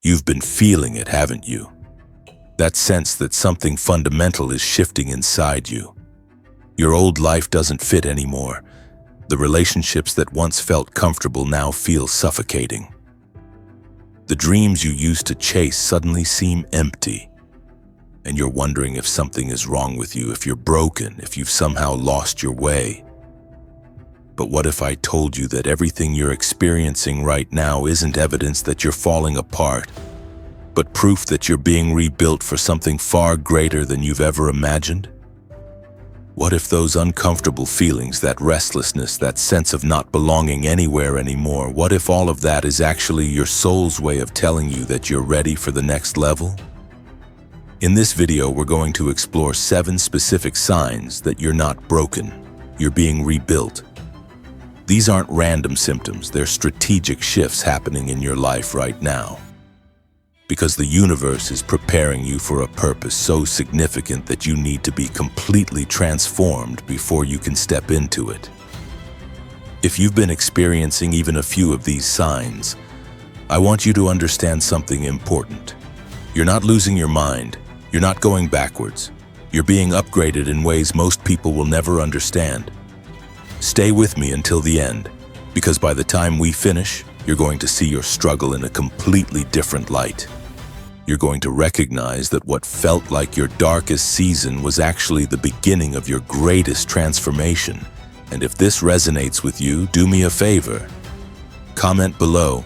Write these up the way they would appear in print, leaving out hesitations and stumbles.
You've been feeling it, haven't you? That sense that something fundamental is shifting inside you. Your old life doesn't fit anymore. The relationships that once felt comfortable now feel suffocating. The dreams you used to chase suddenly seem empty. And you're wondering if something is wrong with you, if you're broken, if you've somehow lost your way. But what if I told you that everything you're experiencing right now isn't evidence that you're falling apart, but proof that you're being rebuilt for something far greater than you've ever imagined? What if those uncomfortable feelings, that restlessness, that sense of not belonging anywhere anymore, what if all of that is actually your soul's way of telling you that you're ready for the next level? In this video, we're going to explore 7 specific signs that you're not broken, you're being rebuilt. These aren't random symptoms, they're strategic shifts happening in your life right now. Because the universe is preparing you for a purpose so significant that you need to be completely transformed before you can step into it. If you've been experiencing even a few of these signs, I want you to understand something important. You're not losing your mind. You're not going backwards. You're being upgraded in ways most people will never understand. Stay with me until the end, because by the time we finish, you're going to see your struggle in a completely different light. You're going to recognize that what felt like your darkest season was actually the beginning of your greatest transformation. And if this resonates with you, do me a favor. Comment below,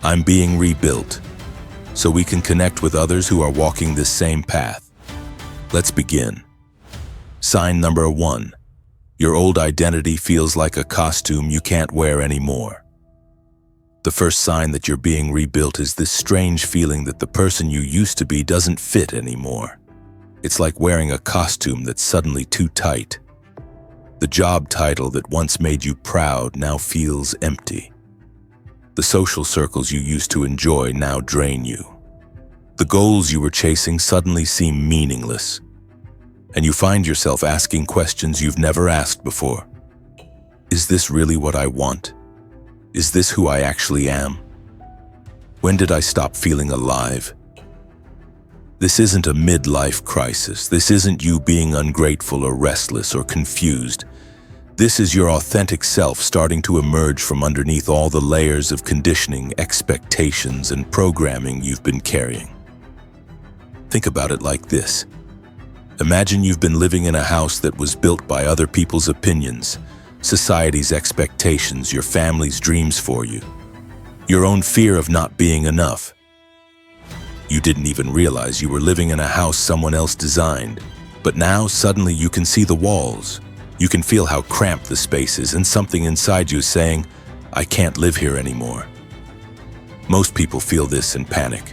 "I'm being rebuilt," so we can connect with others who are walking this same path. Let's begin. Sign number 1. Your old identity feels like a costume you can't wear anymore. The first sign that you're being rebuilt is this strange feeling that the person you used to be doesn't fit anymore. It's like wearing a costume that's suddenly too tight. The job title that once made you proud now feels empty. The social circles you used to enjoy now drain you. The goals you were chasing suddenly seem meaningless. And you find yourself asking questions you've never asked before. Is this really what I want? Is this who I actually am? When did I stop feeling alive? This isn't a midlife crisis. This isn't you being ungrateful or restless or confused. This is your authentic self starting to emerge from underneath all the layers of conditioning, expectations, and programming you've been carrying. Think about it like this. Imagine you've been living in a house that was built by other people's opinions, society's expectations, your family's dreams for you, your own fear of not being enough. You didn't even realize you were living in a house someone else designed, but now suddenly you can see the walls. You can feel how cramped the space is, and something inside you is saying, "I can't live here anymore." Most people feel this and panic.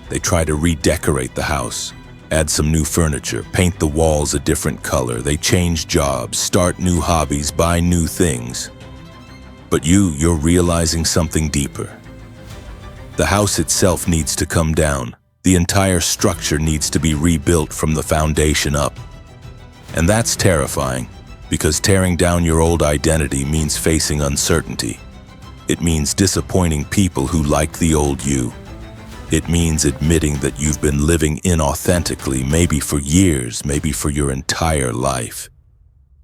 They try to redecorate the house, add some new furniture, paint the walls a different color. They change jobs, start new hobbies, buy new things. But you're realizing something deeper. The house itself needs to come down. The entire structure needs to be rebuilt from the foundation up. And that's terrifying, because tearing down your old identity means facing uncertainty. It means disappointing people who liked the old you. It means admitting that you've been living inauthentically, maybe for years, maybe for your entire life.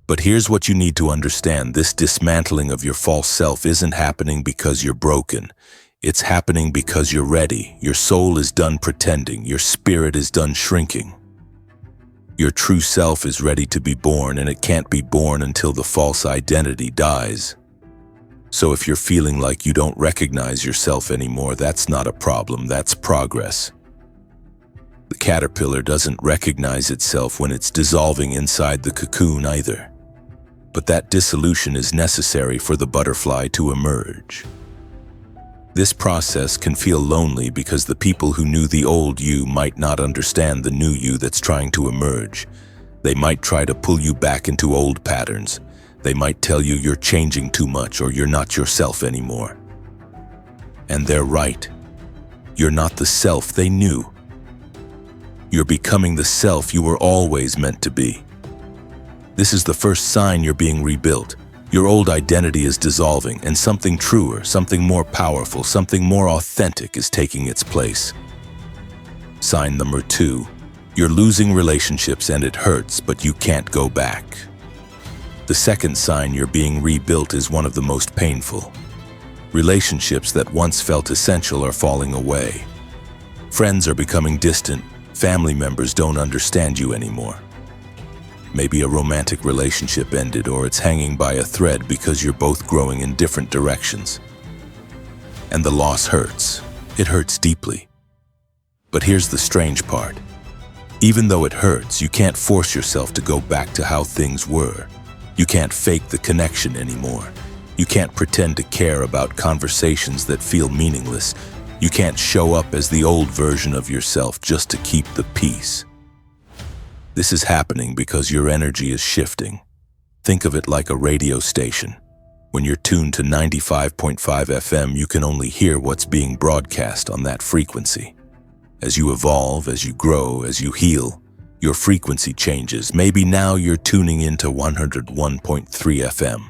But here's what you need to understand. This dismantling of your false self isn't happening because you're broken. It's happening because you're ready. Your soul is done pretending. Your spirit is done shrinking. Your true self is ready to be born, and it can't be born until the false identity dies. So if you're feeling like you don't recognize yourself anymore, that's not a problem, that's progress. The caterpillar doesn't recognize itself when it's dissolving inside the cocoon either. But that dissolution is necessary for the butterfly to emerge. This process can feel lonely because the people who knew the old you might not understand the new you that's trying to emerge. They might try to pull you back into old patterns. They might tell you you're changing too much or you're not yourself anymore. And they're right. You're not the self they knew. You're becoming the self you were always meant to be. This is the first sign you're being rebuilt. Your old identity is dissolving, and something truer, something more powerful, something more authentic is taking its place. Sign number 2. You're losing relationships and it hurts, but you can't go back. The second sign you're being rebuilt is one of the most painful. Relationships that once felt essential are falling away. Friends are becoming distant. Family members don't understand you anymore. Maybe a romantic relationship ended, or it's hanging by a thread because you're both growing in different directions. And the loss hurts. It hurts deeply. But here's the strange part. Even though it hurts, you can't force yourself to go back to how things were. You can't fake the connection anymore. You can't pretend to care about conversations that feel meaningless. You can't show up as the old version of yourself just to keep the peace. This is happening because your energy is shifting. Think of it like a radio station. When you're tuned to 95.5 FM, you can only hear what's being broadcast on that frequency. As you evolve, as you grow, as you heal, your frequency changes. Maybe now you're tuning into 101.3 FM.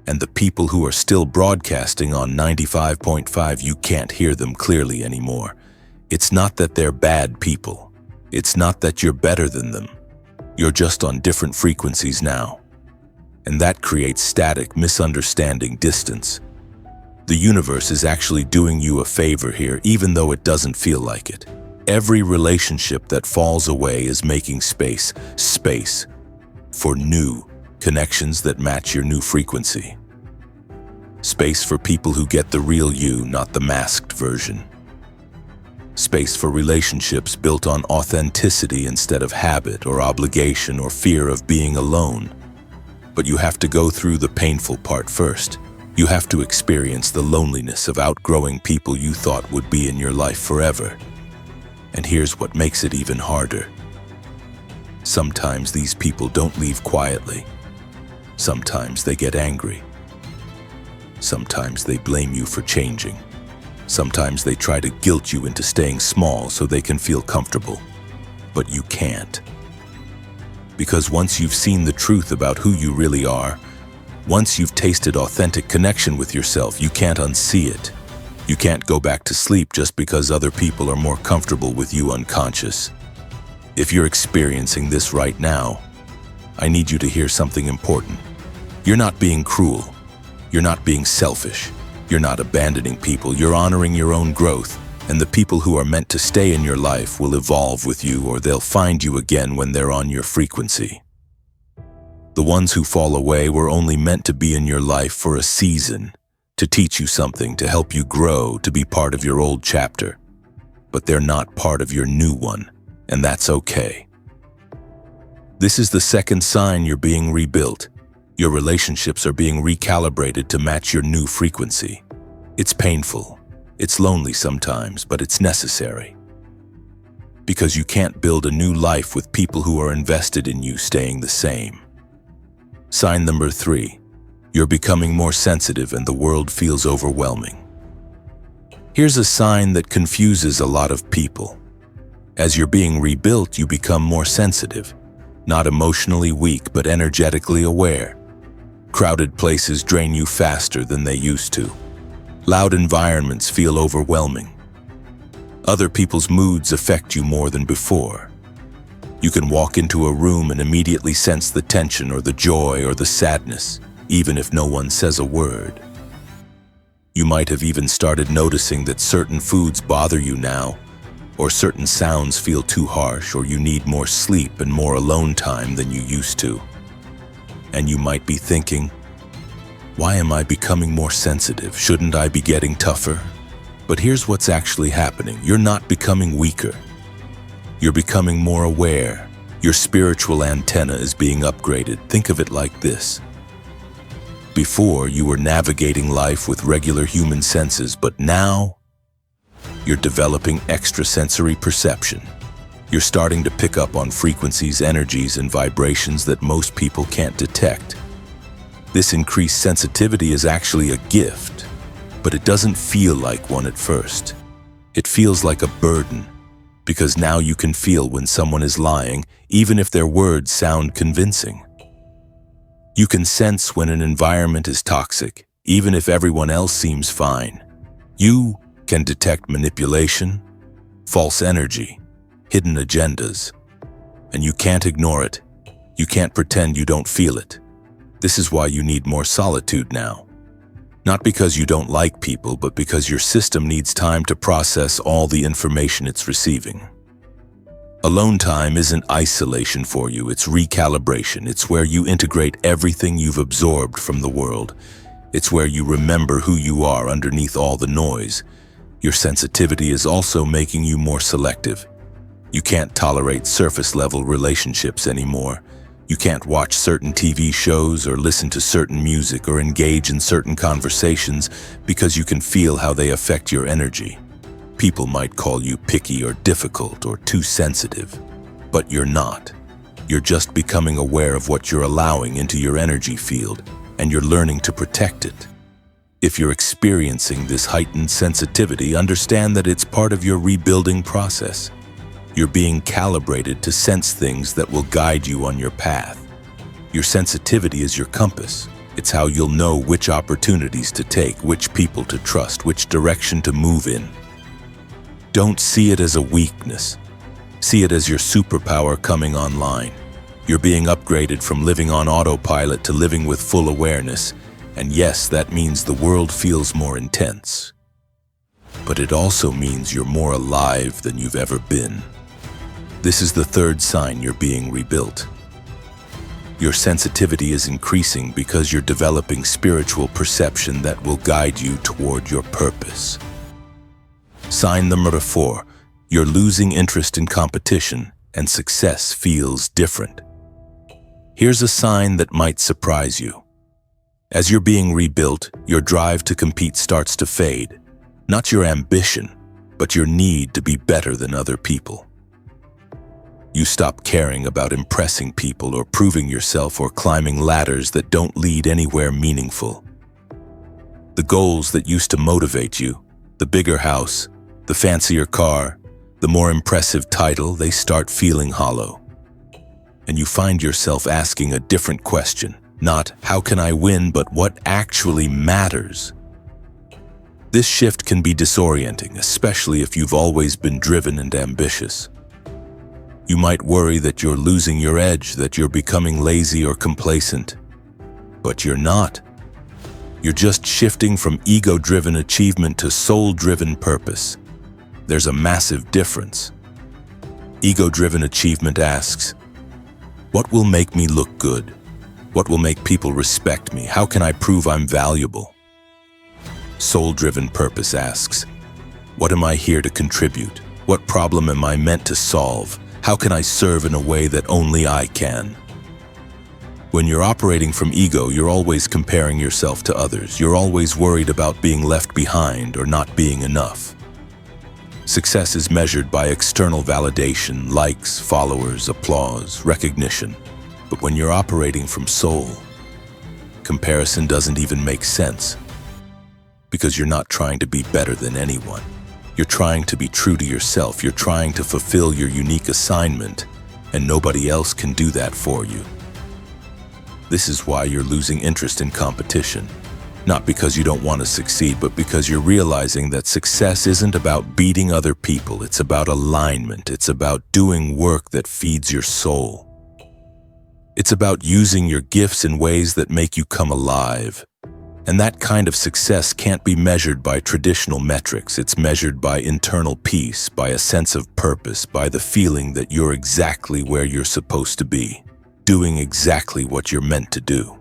And the people who are still broadcasting on 95.5, you can't hear them clearly anymore. It's not that they're bad people. It's not that you're better than them. You're just on different frequencies now. And that creates static, misunderstanding, distance. The universe is actually doing you a favor here, even though it doesn't feel like it. Every relationship that falls away is making space for new connections that match your new frequency. Space for people who get the real you, not the masked version. Space for relationships built on authenticity instead of habit or obligation or fear of being alone. But you have to go through the painful part first. You have to experience the loneliness of outgrowing people you thought would be in your life forever. And here's what makes it even harder. Sometimes these people don't leave quietly. Sometimes they get angry. Sometimes they blame you for changing. Sometimes they try to guilt you into staying small so they can feel comfortable. But you can't. Because once you've seen the truth about who you really are, once you've tasted authentic connection with yourself, you can't unsee it. You can't go back to sleep just because other people are more comfortable with you unconscious. If you're experiencing this right now, I need you to hear something important. You're not being cruel. You're not being selfish. You're not abandoning people. You're honoring your own growth, and the people who are meant to stay in your life will evolve with you, or they'll find you again when they're on your frequency. The ones who fall away were only meant to be in your life for a season, to teach you something, to help you grow, to be part of your old chapter. But they're not part of your new one, and that's okay. This is the second sign you're being rebuilt. Your relationships are being recalibrated to match your new frequency. It's painful. It's lonely sometimes, but it's necessary. Because you can't build a new life with people who are invested in you staying the same. Sign number 3. You're becoming more sensitive and the world feels overwhelming. Here's a sign that confuses a lot of people. As you're being rebuilt, you become more sensitive. Not emotionally weak, but energetically aware. Crowded places drain you faster than they used to. Loud environments feel overwhelming. Other people's moods affect you more than before. You can walk into a room and immediately sense the tension or the joy or the sadness, even if no one says a word. You might have even started noticing that certain foods bother you now, or certain sounds feel too harsh, or you need more sleep and more alone time than you used to. And you might be thinking, why am I becoming more sensitive? Shouldn't I be getting tougher? But here's what's actually happening. You're not becoming weaker. You're becoming more aware. Your spiritual antenna is being upgraded. Think of it like this. Before, you were navigating life with regular human senses, but now you're developing extrasensory perception. You're starting to pick up on frequencies, energies, and vibrations that most people can't detect. This increased sensitivity is actually a gift, but it doesn't feel like one at first. It feels like a burden, because now you can feel when someone is lying, even if their words sound convincing. You can sense when an environment is toxic, even if everyone else seems fine. You can detect manipulation, false energy, hidden agendas, and you can't ignore it. You can't pretend you don't feel it. This is why you need more solitude now. Not because you don't like people, but because your system needs time to process all the information it's receiving. Alone time isn't isolation for you, it's recalibration. It's where you integrate everything you've absorbed from the world. It's where you remember who you are underneath all the noise. Your sensitivity is also making you more selective. You can't tolerate surface-level relationships anymore. You can't watch certain TV shows or listen to certain music or engage in certain conversations because you can feel how they affect your energy. People might call you picky or difficult or too sensitive, but you're not. You're just becoming aware of what you're allowing into your energy field, and you're learning to protect it. If you're experiencing this heightened sensitivity, understand that it's part of your rebuilding process. You're being calibrated to sense things that will guide you on your path. Your sensitivity is your compass. It's how you'll know which opportunities to take, which people to trust, which direction to move in. Don't see it as a weakness. See it as your superpower coming online. You're being upgraded from living on autopilot to living with full awareness. And yes, that means the world feels more intense. But it also means you're more alive than you've ever been. This is the third sign you're being rebuilt. Your sensitivity is increasing because you're developing spiritual perception that will guide you toward your purpose. Sign number 4, you're losing interest in competition and success feels different. Here's a sign that might surprise you. As you're being rebuilt, your drive to compete starts to fade. Not your ambition, but your need to be better than other people. You stop caring about impressing people or proving yourself or climbing ladders that don't lead anywhere meaningful. The goals that used to motivate you, the bigger house, the fancier car, the more impressive title, they start feeling hollow. And you find yourself asking a different question, not how can I win, but what actually matters. This shift can be disorienting, especially if you've always been driven and ambitious. You might worry that you're losing your edge, that you're becoming lazy or complacent. But you're not. You're just shifting from ego-driven achievement to soul-driven purpose. There's a massive difference. Ego-driven achievement asks, what will make me look good? What will make people respect me? How can I prove I'm valuable? Soul-driven purpose asks, what am I here to contribute? What problem am I meant to solve? How can I serve in a way that only I can? When you're operating from ego, you're always comparing yourself to others. You're always worried about being left behind or not being enough. Success is measured by external validation, likes, followers, applause, recognition. But when you're operating from soul, comparison doesn't even make sense. Because you're not trying to be better than anyone. You're trying to be true to yourself. You're trying to fulfill your unique assignment, and nobody else can do that for you. This is why you're losing interest in competition. Not because you don't want to succeed, but because you're realizing that success isn't about beating other people. It's about alignment. It's about doing work that feeds your soul. It's about using your gifts in ways that make you come alive. And that kind of success can't be measured by traditional metrics. It's measured by internal peace, by a sense of purpose, by the feeling that you're exactly where you're supposed to be, doing exactly what you're meant to do.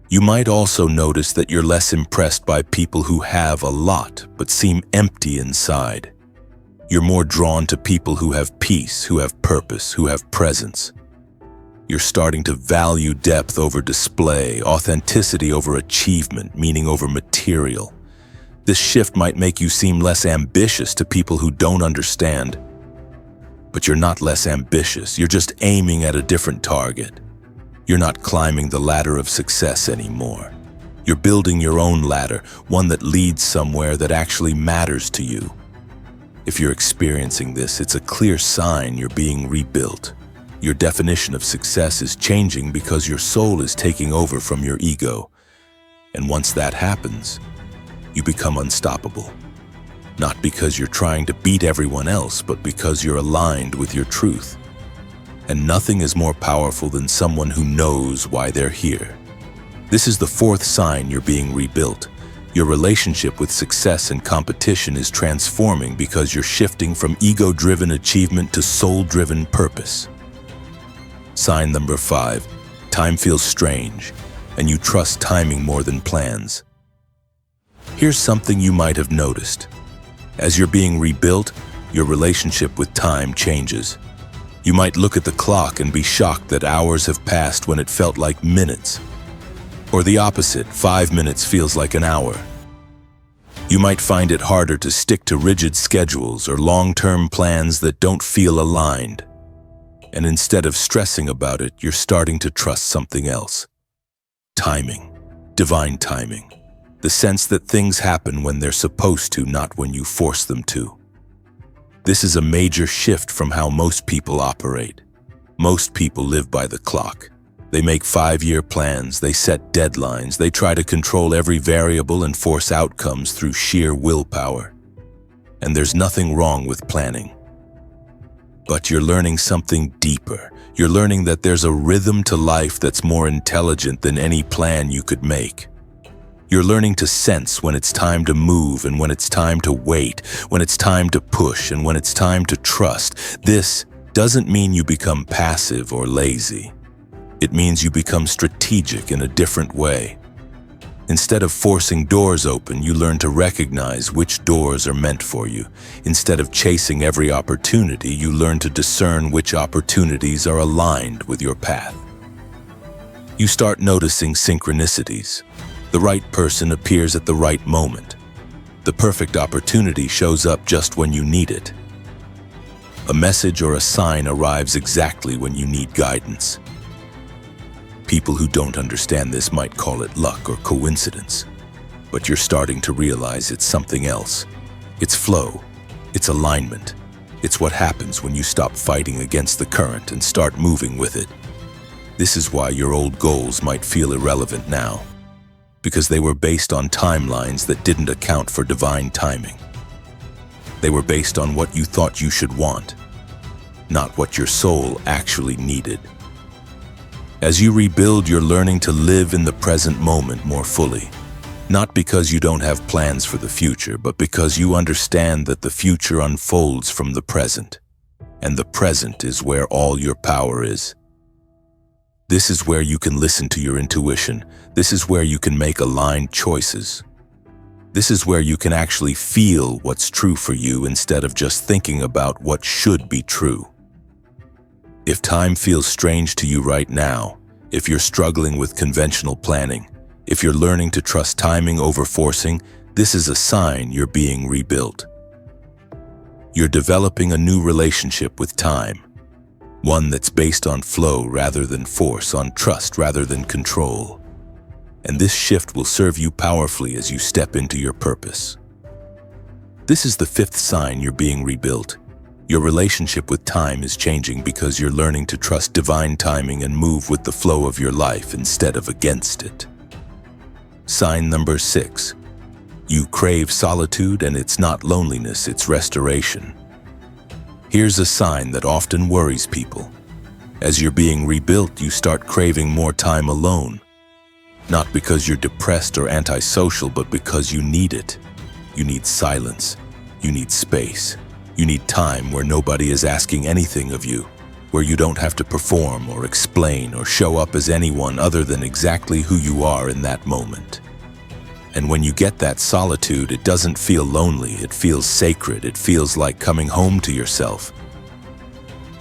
You might also notice that you're less impressed by people who have a lot but seem empty inside. You're more drawn to people who have peace, who have purpose, who have presence. You're starting to value depth over display, authenticity over achievement, meaning over material. This shift might make you seem less ambitious to people who don't understand. But you're not less ambitious, you're just aiming at a different target. You're not climbing the ladder of success anymore. You're building your own ladder, one that leads somewhere that actually matters to you. If you're experiencing this, it's a clear sign you're being rebuilt. Your definition of success is changing because your soul is taking over from your ego. And once that happens, you become unstoppable. Not because you're trying to beat everyone else, but because you're aligned with your truth. And nothing is more powerful than someone who knows why they're here. This is the fourth sign you're being rebuilt. Your relationship with success and competition is transforming because you're shifting from ego-driven achievement to soul-driven purpose. Sign number 5, time feels strange, and you trust timing more than plans. Here's something you might have noticed. As you're being rebuilt, your relationship with time changes. You might look at the clock and be shocked that hours have passed when it felt like minutes. Or the opposite, 5 minutes feels like an hour. You might find it harder to stick to rigid schedules or long-term plans that don't feel aligned. And instead of stressing about it, you're starting to trust something else. Timing, divine timing. The sense that things happen when they're supposed to, not when you force them to. This is a major shift from how most people operate. Most people live by the clock. They make 5-year plans, they set deadlines, they try to control every variable and force outcomes through sheer willpower. And there's nothing wrong with planning. But you're learning something deeper. You're learning that there's a rhythm to life that's more intelligent than any plan you could make. You're learning to sense when it's time to move and when it's time to wait, when it's time to push and when it's time to trust. This doesn't mean you become passive or lazy. It means you become strategic in a different way. Instead of forcing doors open, you learn to recognize which doors are meant for you. Instead of chasing every opportunity, you learn to discern which opportunities are aligned with your path. You start noticing synchronicities. The right person appears at the right moment. The perfect opportunity shows up just when you need it. A message or a sign arrives exactly when you need guidance. People who don't understand this might call it luck or coincidence, but you're starting to realize it's something else. It's flow, it's alignment, it's what happens when you stop fighting against the current and start moving with it. This is why your old goals might feel irrelevant now, because they were based on timelines that didn't account for divine timing. They were based on what you thought you should want, not what your soul actually needed. As you rebuild, you're learning to live in the present moment more fully. Not because you don't have plans for the future, but because you understand that the future unfolds from the present. And the present is where all your power is. This is where you can listen to your intuition. This is where you can make aligned choices. This is where you can actually feel what's true for you instead of just thinking about what should be true. If time feels strange to you right now, if you're struggling with conventional planning, if you're learning to trust timing over forcing, this is a sign you're being rebuilt. You're developing a new relationship with time, one that's based on flow rather than force, on trust rather than control. And this shift will serve you powerfully as you step into your purpose. This is the 5th sign you're being rebuilt. Your relationship with time is changing because you're learning to trust divine timing and move with the flow of your life instead of against it. Sign number 6. You crave solitude, and it's not loneliness, it's restoration. Here's a sign that often worries people. As you're being rebuilt, you start craving more time alone. Not because you're depressed or antisocial, but because you need it. You need silence. You need space. You need time where nobody is asking anything of you, where you don't have to perform or explain or show up as anyone other than exactly who you are in that moment. And when you get that solitude, it doesn't feel lonely, it feels sacred, it feels like coming home to yourself.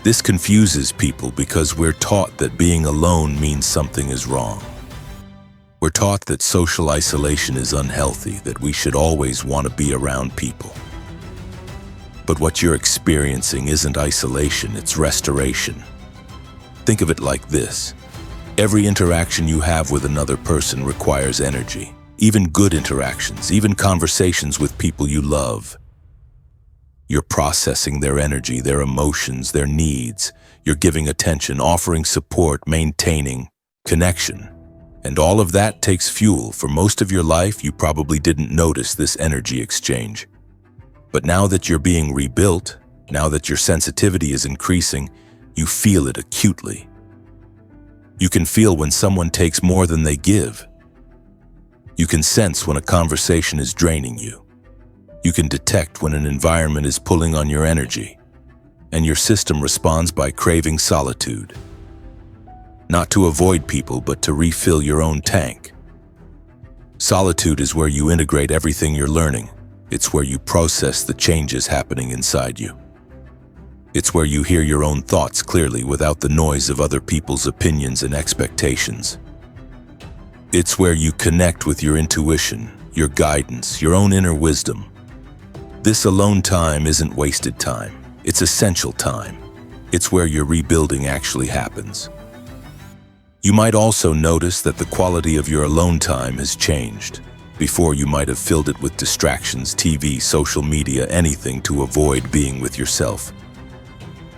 This confuses people because we're taught that being alone means something is wrong. We're taught that social isolation is unhealthy, that we should always want to be around people. But what you're experiencing isn't isolation, it's restoration. Think of it like this. Every interaction you have with another person requires energy. Even good interactions, even conversations with people you love. You're processing their energy, their emotions, their needs. You're giving attention, offering support, maintaining connection. And all of that takes fuel. For most of your life, you probably didn't notice this energy exchange. But now that you're being rebuilt, now that your sensitivity is increasing, you feel it acutely. You can feel when someone takes more than they give. You can sense when a conversation is draining you. You can detect when an environment is pulling on your energy. And your system responds by craving solitude. Not to avoid people, but to refill your own tank. Solitude is where you integrate everything you're learning. It's where you process the changes happening inside you. It's where you hear your own thoughts clearly without the noise of other people's opinions and expectations. It's where you connect with your intuition, your guidance, your own inner wisdom. This alone time isn't wasted time. It's essential time. It's where your rebuilding actually happens. You might also notice that the quality of your alone time has changed. Before, you might have filled it with distractions, TV, social media, anything to avoid being with yourself.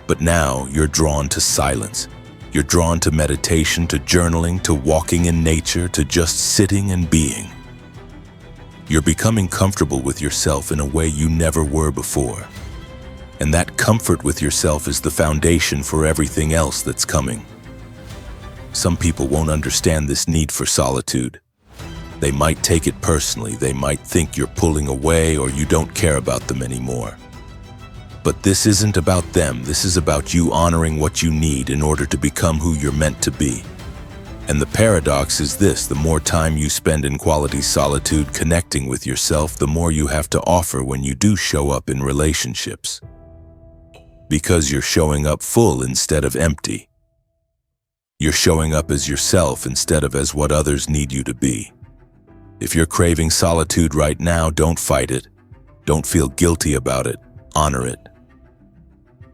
But now you're drawn to silence. You're drawn to meditation, to journaling, to walking in nature, to just sitting and being. You're becoming comfortable with yourself in a way you never were before. And that comfort with yourself is the foundation for everything else that's coming. Some people won't understand this need for solitude. They might take it personally. They might think you're pulling away or you don't care about them anymore. But this isn't about them. This is about you honoring what you need in order to become who you're meant to be. And the paradox is this: the more time you spend in quality solitude connecting with yourself, the more you have to offer when you do show up in relationships. Because you're showing up full instead of empty. You're showing up as yourself instead of as what others need you to be. If you're craving solitude right now, don't fight it. Don't feel guilty about it. Honor it.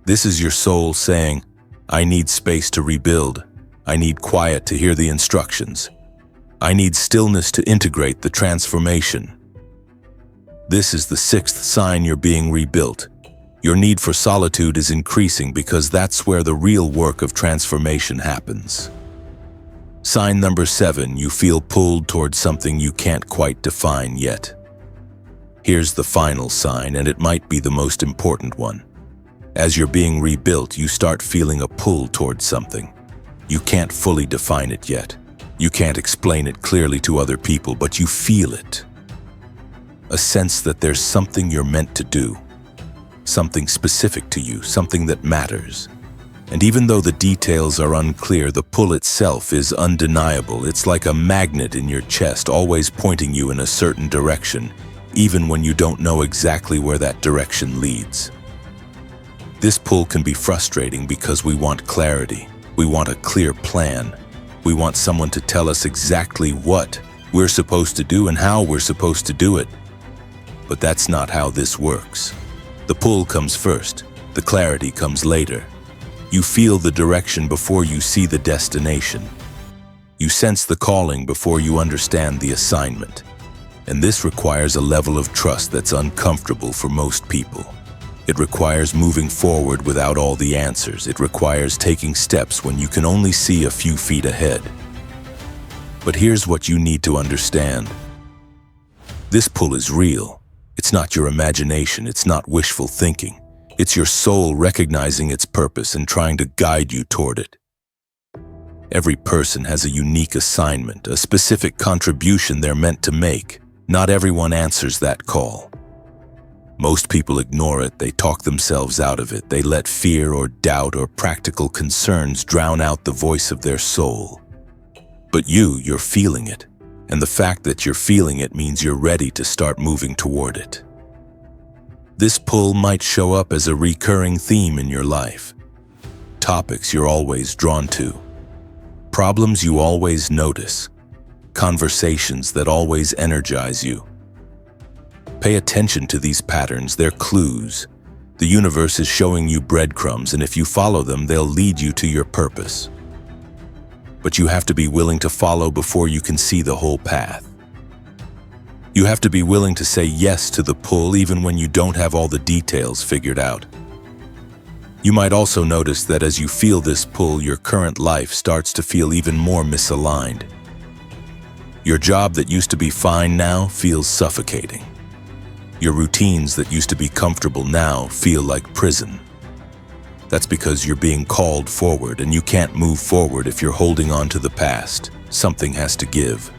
This is your soul saying, I need space to rebuild. I need quiet to hear the instructions. I need stillness to integrate the transformation. This is the sixth sign you're being rebuilt. Your need for solitude is increasing because that's where the real work of transformation happens. Sign number 7, you feel pulled towards something you can't quite define yet. Here's the final sign, and it might be the most important one. As you're being rebuilt, you start feeling a pull towards something. You can't fully define it yet. You can't explain it clearly to other people, but you feel it. A sense that there's something you're meant to do. Something specific to you, something that matters. And even though the details are unclear, the pull itself is undeniable. It's like a magnet in your chest, always pointing you in a certain direction, even when you don't know exactly where that direction leads. This pull can be frustrating because we want clarity. We want a clear plan. We want someone to tell us exactly what we're supposed to do and how we're supposed to do it. But that's not how this works. The pull comes first. The clarity comes later. You feel the direction before you see the destination. You sense the calling before you understand the assignment. And this requires a level of trust that's uncomfortable for most people. It requires moving forward without all the answers. It requires taking steps when you can only see a few feet ahead. But here's what you need to understand. This pull is real. It's not your imagination. It's not wishful thinking. It's your soul recognizing its purpose and trying to guide you toward it. Every person has a unique assignment, a specific contribution they're meant to make. Not everyone answers that call. Most people ignore it. They talk themselves out of it. They let fear or doubt or practical concerns drown out the voice of their soul. But you're feeling it. And the fact that you're feeling it means you're ready to start moving toward it. This pull might show up as a recurring theme in your life. Topics you're always drawn to. Problems you always notice. Conversations that always energize you. Pay attention to these patterns. They're clues. The universe is showing you breadcrumbs, and if you follow them, they'll lead you to your purpose. But you have to be willing to follow before you can see the whole path. You have to be willing to say yes to the pull even when you don't have all the details figured out. You might also notice that as you feel this pull, your current life starts to feel even more misaligned. Your job that used to be fine now feels suffocating. Your routines that used to be comfortable now feel like prison. That's because you're being called forward, and you can't move forward if you're holding on to the past. Something has to give.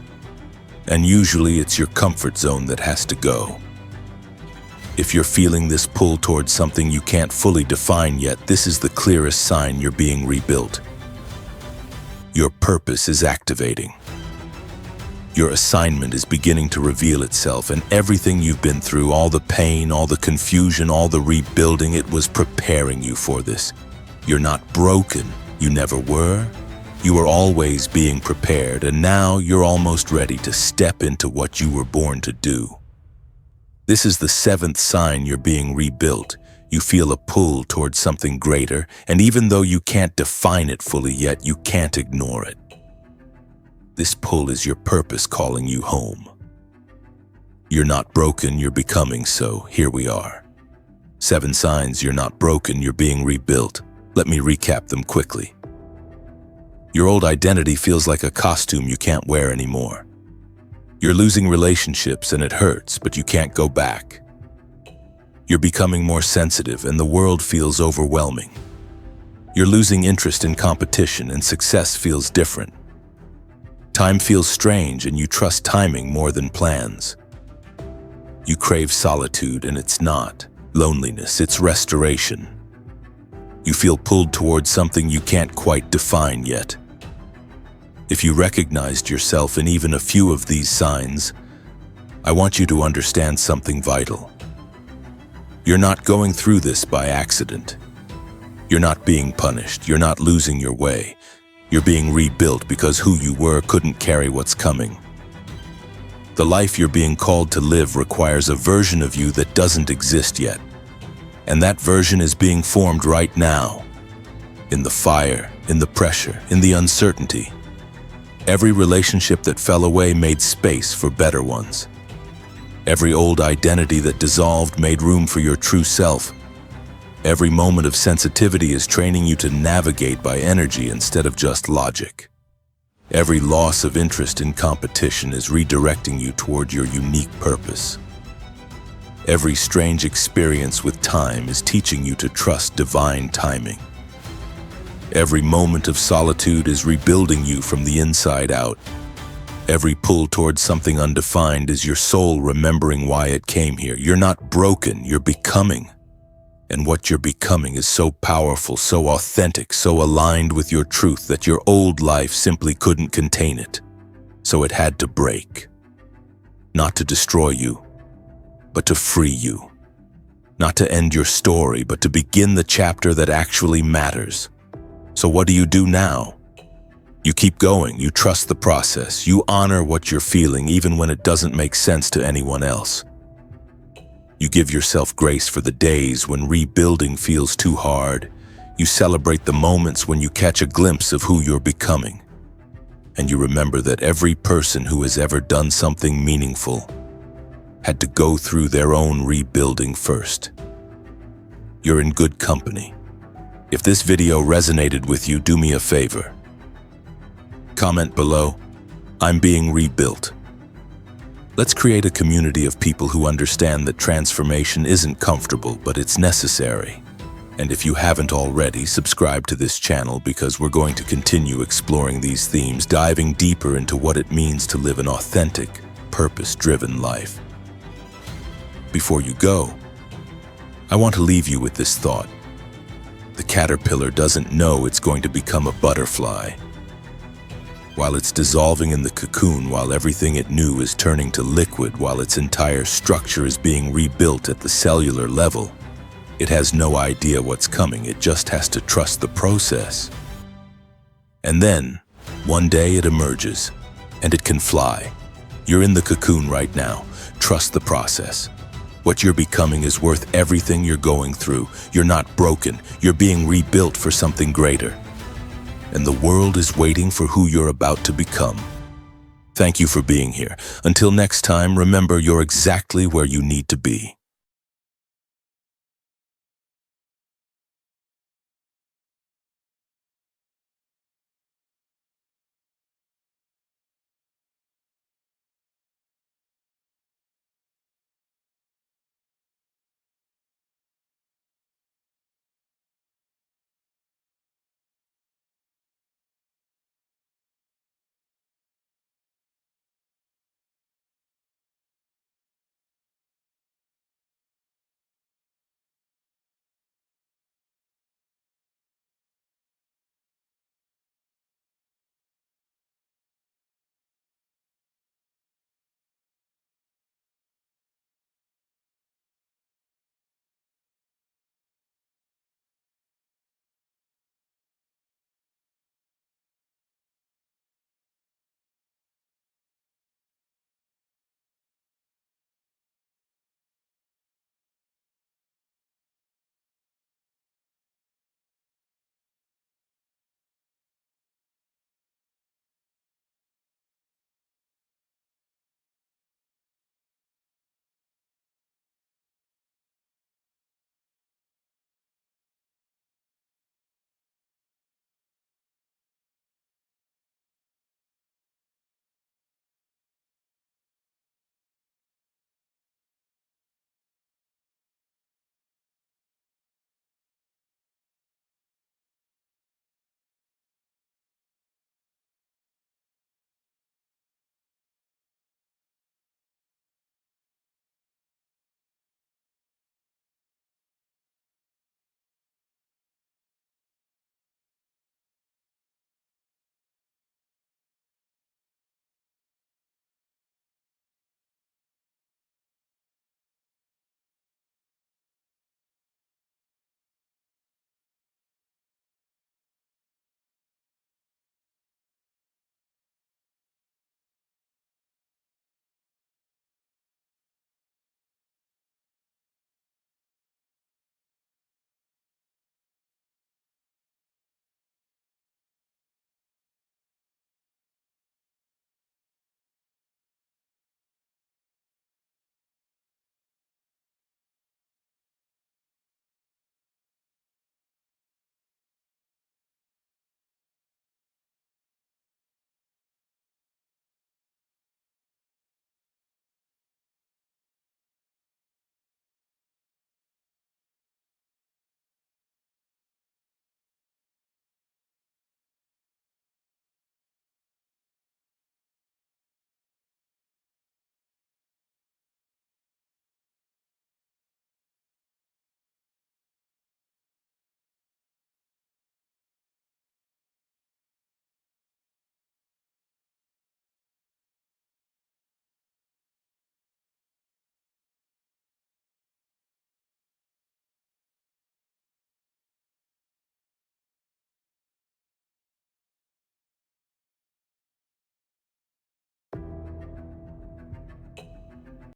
And usually it's your comfort zone that has to go. If you're feeling this pull towards something you can't fully define yet, this is the clearest sign you're being rebuilt. Your purpose is activating. Your assignment is beginning to reveal itself, and everything you've been through, all the pain, all the confusion, all the rebuilding, it was preparing you for this. You're not broken. You never were. You were always being prepared, and now you're almost ready to step into what you were born to do. This is the 7th sign you're being rebuilt. You feel a pull towards something greater, and even though you can't define it fully yet, you can't ignore it. This pull is your purpose calling you home. You're not broken, you're becoming, so here we are. 7 signs you're not broken, you're being rebuilt. Let me recap them quickly. Your old identity feels like a costume you can't wear anymore. You're losing relationships and it hurts, but you can't go back. You're becoming more sensitive and the world feels overwhelming. You're losing interest in competition and success feels different. Time feels strange and you trust timing more than plans. You crave solitude and it's not loneliness, it's restoration. You feel pulled towards something you can't quite define yet. If you recognized yourself in even a few of these signs, I want you to understand something vital. You're not going through this by accident. You're not being punished. You're not losing your way. You're being rebuilt because who you were couldn't carry what's coming. The life you're being called to live requires a version of you that doesn't exist yet. And that version is being formed right now. In the fire, in the pressure, in the uncertainty. Every relationship that fell away made space for better ones. Every old identity that dissolved made room for your true self. Every moment of sensitivity is training you to navigate by energy instead of just logic. Every loss of interest in competition is redirecting you toward your unique purpose. Every strange experience with time is teaching you to trust divine timing. Every moment of solitude is rebuilding you from the inside out. Every pull towards something undefined is your soul remembering why it came here. You're not broken, you're becoming. And what you're becoming is so powerful, so authentic, so aligned with your truth that your old life simply couldn't contain it. So it had to break. Not to destroy you, but to free you. Not to end your story, but to begin the chapter that actually matters. So what do you do now? You keep going, you trust the process, you honor what you're feeling even when it doesn't make sense to anyone else. You give yourself grace for the days when rebuilding feels too hard. You celebrate the moments when you catch a glimpse of who you're becoming. And you remember that every person who has ever done something meaningful had to go through their own rebuilding first. You're in good company. If this video resonated with you, do me a favor. Comment below, "I'm being rebuilt." Let's create a community of people who understand that transformation isn't comfortable, but it's necessary. And if you haven't already, subscribe to this channel because we're going to continue exploring these themes, diving deeper into what it means to live an authentic, purpose-driven life. Before you go, I want to leave you with this thought. The caterpillar doesn't know it's going to become a butterfly. While it's dissolving in the cocoon, while everything it knew is turning to liquid, while its entire structure is being rebuilt at the cellular level, it has no idea what's coming. It just has to trust the process. And then, one day it emerges, and it can fly. You're in the cocoon right now. Trust the process. What you're becoming is worth everything you're going through. You're not broken. You're being rebuilt for something greater. And the world is waiting for who you're about to become. Thank you for being here. Until next time, remember you're exactly where you need to be.